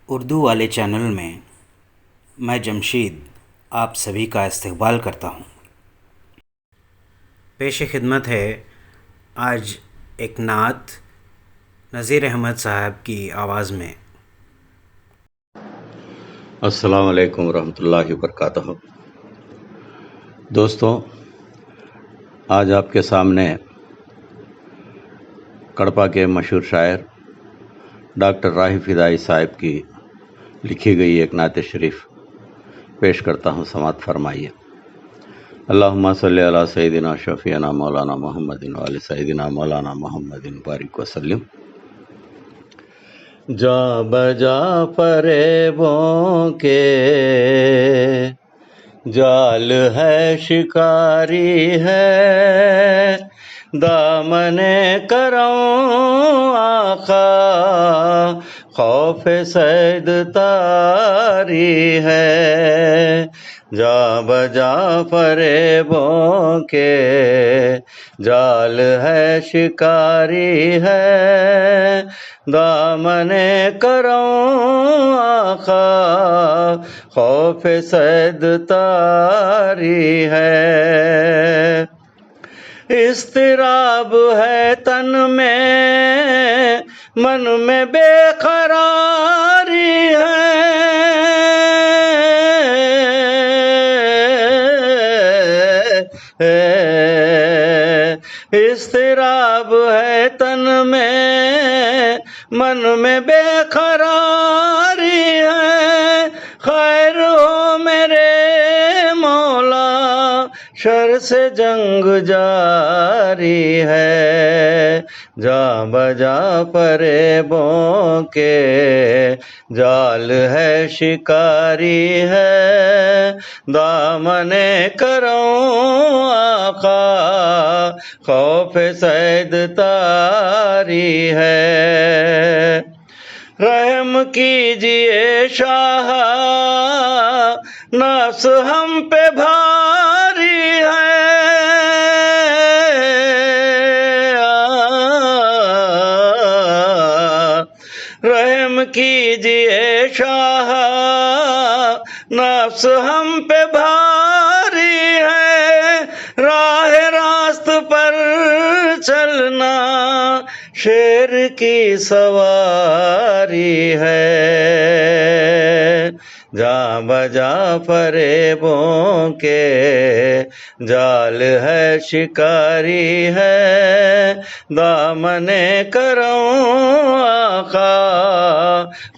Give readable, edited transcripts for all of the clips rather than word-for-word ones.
اردو والے چینل میں میں جمشید آپ سبھی کا استقبال کرتا ہوں۔ پیش خدمت ہے آج ایک نعت نذیر احمد صاحب کی آواز میں۔ السلام علیکم ورحمۃ اللہ وبرکاتہ۔ دوستوں، آج آپ کے سامنے کڑپا کے مشہور شاعر ڈاکٹر راہی فدائی صاحب کی لکھی گئی ایک نعت شریف پیش کرتا ہوں، سماعت فرمائیے۔ اللہم صلی علی سیدنا شفیعنا مولانا محمد وعلی سیدنا مولانا محمد بارک وسلم۔ جا بجا فریبوں کے جال ہے، شکاری ہے، دامن کرم آقا خوف صید تاری ہے۔ جا بجا فریبوں کے جال ہے، شکاری ہے، دامن کرم آقا خوف صید تاری ہے۔ اضطراب ہے تن میں، من میں بے قراری ہے، اضطراب ہے تن میں، من میں بے قراری ہے، خیر ہو میرے مولا شر سے جنگ جاری ہے۔ جا بجا فریبوں کے جال ہے، شکاری ہے، دامن کرم آقا خوف صید تاری ہے۔ رحم کیجئے شاہ، نفس ہم پہ بھاری ہے، رحم کیجئے شاہ، نفس ہم پہ بھاری ہے، راہ راست پر چلنا شیر کی سواری ہے۔ جا بجا فریبوں کے جال ہے، شکاری ہے، دامن کرم آقا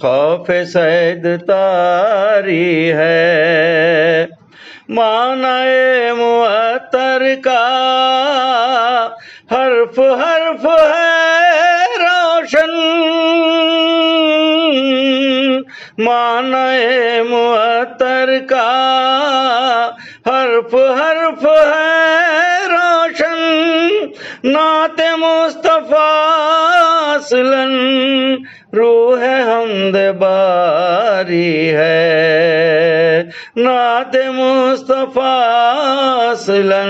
خوف صید تاری ہے۔ معنی معطر کا حرف حرف ہے روشن، معنی معطر کا حرف حرف ہے روشن، نعت مصطفیٰ اصلاً روح حمد باری ہے، نعت مصطفیٰ اصلاً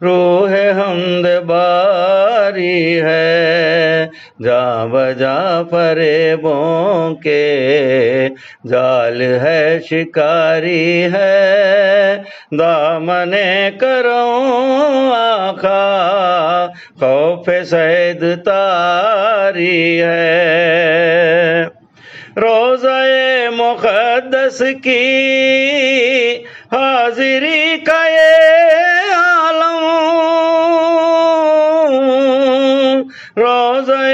روح حمد باری ہے۔ جا بجا فریبوں کے جال ہے، شکاری ہے، دامن کرم آقا خوف صید تاری ہے۔ روضہ مقدس کی حاضری کا یہ عالم، روضہ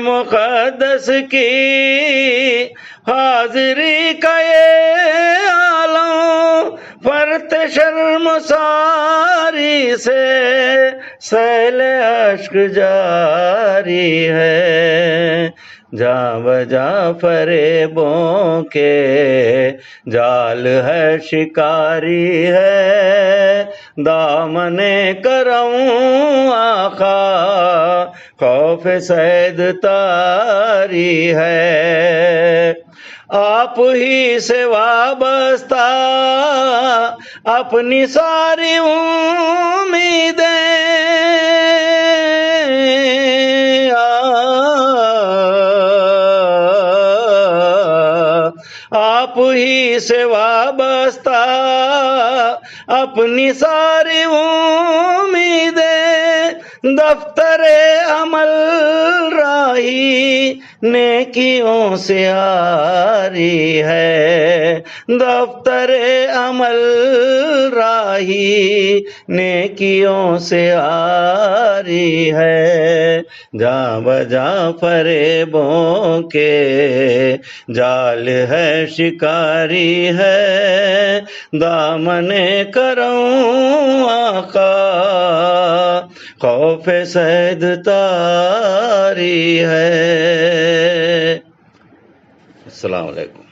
مقدس کی حاضری کا یہ عالم، فرت شرم ساری سے سیل اشک جاری ہے۔ جا بجا فریبوں کے جال ہے، شکاری ہے، دامن کرم آقا خوف صید تاری ہے۔ آپ ہی سے وابستہ اپنی ساری امیدیں، آپ ہی سے وابستہ اپنی ساری امیدیں، دفتر عمل راہی نیکیوں سے آری ہے، دفتر عمل راہی نیکیوں سے آری ہے، جاں بجاں فریبوں کے جال ہے شکاری ہے، دامن کرم آقا خوف صید تاری ہے۔ السلام علیکم۔